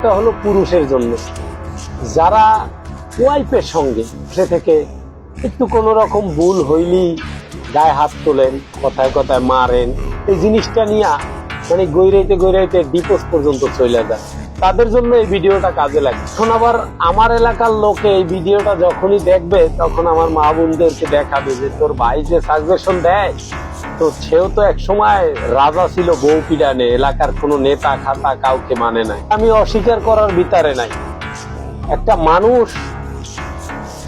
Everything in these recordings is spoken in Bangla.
ভিডিওটা হলো পুরুষের জন্য, যারা ওয়াইফের সঙ্গে সে থেকে একটু কোনো রকম ভুল হইলেই গায়ে হাত তোলেন, কথায় কথায় মারেন, এই জিনিসটা নিয়ে মানে গৈরাইতে ডিপোজ পর্যন্ত চলে যায়। তাদের জন্য এই ভিডিওটা কাজে লাগে। এখন আবার আমার এলাকার লোকে এই ভিডিওটা যখনই দেখবে তখন আমার মা বোনদেরকে দেখাবে যে তোর ভাই যে সাজেশন দেয়, তো সেও তো এক সময় রাজা ছিল বউ পিডানে, এলাকার কোনো নেতা খাতা কাউকে মানে নাই। আমি অস্বীকার করার ভিতরে নাই। একটা মানুষ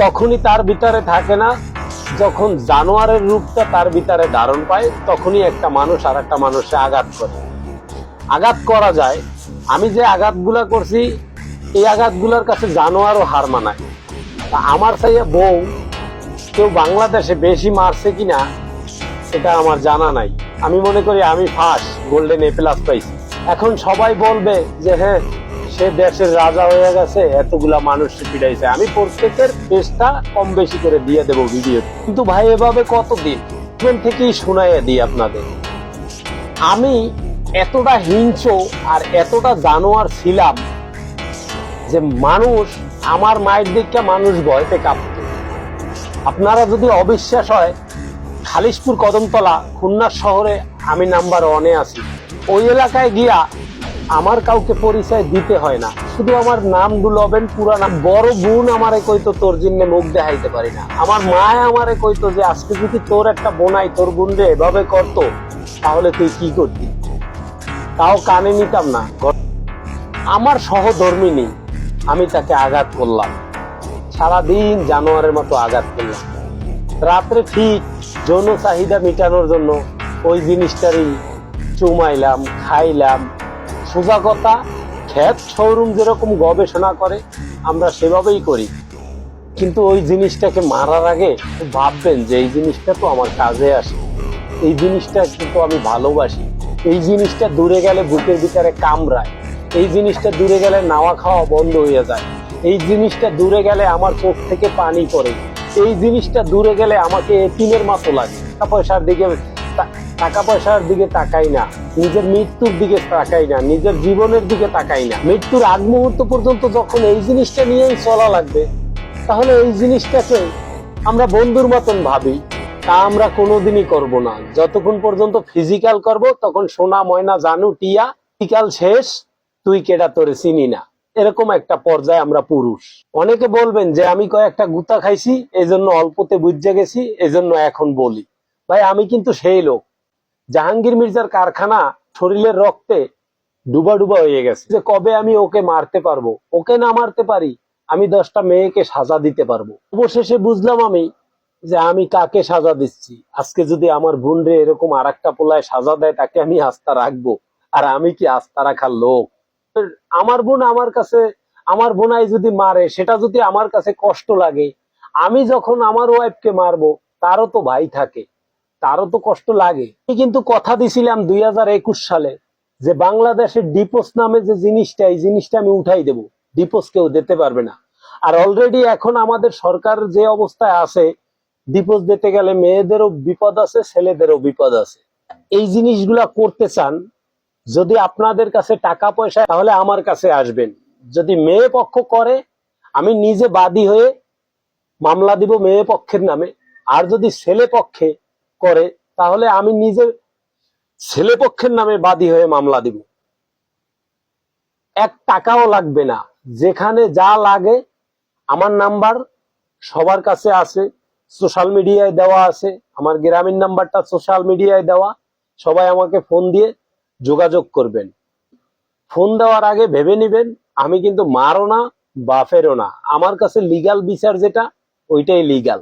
তখনই তার ভিতরে থাকে না যখন জানোয়ারের রূপটা তার ভিতরে ধারণ পায়, তখনই একটা মানুষ আর একটা মানুষে আঘাত করে। আঘাত করা যায়, আমি যে আঘাতগুলা করছি এই আঘাতগুলোর কাছে জানোয়ারও হার মানায়। আমার চাইয়া বউ কেউ বাংলাদেশে বেশি মারছে কিনা সেটা আমার জানা নাই। আমি মনে করি আমি ফার্স্ট গোল্ডেন এ প্লাস পাইছি। এখন সবাই বলবে যে হ্যাঁ সে দেশের রাজা হয়ে গেছে, এতগুলা মানুষ পিড়াইছে। আমি প্রত্যেকের পেজটা কম বেশি করে দিয়ে দেবো ভিডিও, কিন্তু ভাই এভাবে কতদিন থেকেই শোনাইয়া দিই আপনাদের। আমি এতটা হিংস্র আর এতটা জানোয়ার ছিলাম যে মানুষ আমার মায়ের দিকটা মানুষ ভয়তে কাঁপত। আপনারা যদি অবিশ্বাস হয়, খালিশপুর কদমতলা খুলনা শহরে আমি নাম্বার 1-এ আছি। ওই এলাকায় গিয়া আমার কাউকে পরিচয় দিতে হয় না, শুধু আমার নাম দুলবেন পুরা নাম। বড় বোন আমারে কইতো তোর জন্য মুখ দেখাইতে পারি না, আমার মা আমারে কইতো যে আজকে যদি তোর একটা বোনাই তোর বোন রে এভাবে করতো তাহলে তুই কি করতি, তাও কানে নিতাম না। আমার সহধর্মিনী, আমি তাকে আঘাত করলাম, সারাদিন জানোয়ারের মতো আঘাত করলাম। রাত্রে ঠিক যৌন চাহিদা মেটানোর জন্য ওই জিনিসটারই চুমাইলাম, খাইলাম। সোজা কথা, খ্যাত শোরুম যেরকম গবেষণা করে আমরা সেভাবেই করি, কিন্তু ওই জিনিসটাকে মারার আগে ভাববেন যে এই জিনিসটা তো আমার কাজে আসে, এই জিনিসটা কিন্তু আমি ভালোবাসি, এই জিনিসটা দূরে গেলে বুকের ভিতরে কামড়ায়, এই জিনিসটা দূরে গেলে নাওয়া খাওয়া বন্ধ হয়ে যায়, এই জিনিসটা দূরে গেলে আমার চোখ থেকে পানি পড়ে, এই জিনিসটা দূরে গেলে আমাকে এতিমের মতো লাগে। টাকা পয়সার দিকে তাকাই না, নিজের মৃত্যুর দিকে তাকাই না, নিজের জীবনের দিকে তাকাই না। মৃত্যুর আগ মুহূর্ত পর্যন্ত যখন এই জিনিসটা নিয়েই চলা লাগবে, তাহলে এই জিনিসটাকে আমরা বন্ধুর মতন ভাবি, তা আমরা কোনোদিনই করব না। যতক্ষণ পর্যন্ত ফিজিক্যাল করব তখন সোনা ময়না জানু টিয়া, ফিজিক্যাল শেষ, তুই কেডা তোরে চিনি না, এরকম একটা পর্যায়ে আমরা পুরুষ। অনেকে বলবেন যে আমি কয়েকটা গুতা খাইছি এই জন্য অল্পতে বুঝে গেছি, এই জন্য এখন বলি। ভাই আমি কিন্তু সেই লোক, জাহাঙ্গীর মির্জার কারখানা শরীরের রক্তে ডুবা ডুবা হয়ে গেছে, যে কবে আমি ওকে মারতে পারবো, ওকে না মারতে পারি আমি 10টা মেয়েকে সাজা দিতে পারবো। অবশেষে বুঝলাম আমি যে আমি কাকে সাজা দিচ্ছি। আজকে যদি আমার বোন রে এরকম আর একটা পোলায় সাজা দেয়, তাকে আমি আস্থা রাখবো? আর আমি কি আস্থা রাখার লোক? আমার বোন আমার কাছে, আমার বোনাই যদি মারে সেটা যদি আমার কাছে কষ্ট লাগে, আমি যখন আমার ওয়াইফকে মারবো তারও তো ভাই থাকে, তারও তো কষ্ট লাগে। কিন্তু কথা দিছিলাম 2021 সালে যে বাংলাদেশের ডিপোজ নামে যে জিনিসটা, এই জিনিসটা আমি উঠাই দেব, ডিপোজ কেউ দিতে পারবে না। আর অলরেডি এখন আমাদের সরকার যে অবস্থায় আছে, ডিপোজ দিতে গেলে মেয়েদেরও বিপদ আছে, ছেলেদেরও বিপদ আছে। এই জিনিসগুলা করতে চান, যদি আপনাদের কাছে টাকা পয়সা, তাহলে আমার কাছে আসবেন। যদি মেয়ে পক্ষ করে, আমি নিজে বাদী হয়ে মামলা দিব মেয়ে পক্ষের নামে। আর যদি ছেলে পক্ষে করে, তাহলে আমি নিজে ছেলে পক্ষের নামে বাদী হয়ে মামলা দিব। 1 টাকাও লাগবে না, যেখানে যা লাগে আমার নাম্বার সবার কাছে আছে, সোশ্যাল মিডিয়ায় দেওয়া আছে, আমার গ্রামীণ নাম্বারটা সোশ্যাল মিডিয়ায় দেওয়া। সবাই আমাকে ফোন দিয়ে যোগাযোগ করবেন। ফোন দেওয়ার আগে ভেবে নিবেন আমি কিন্তু মারও না বাফেরও না, আমার কাছে লিগ্যাল বিচার যেটা ওইটাই লিগ্যাল।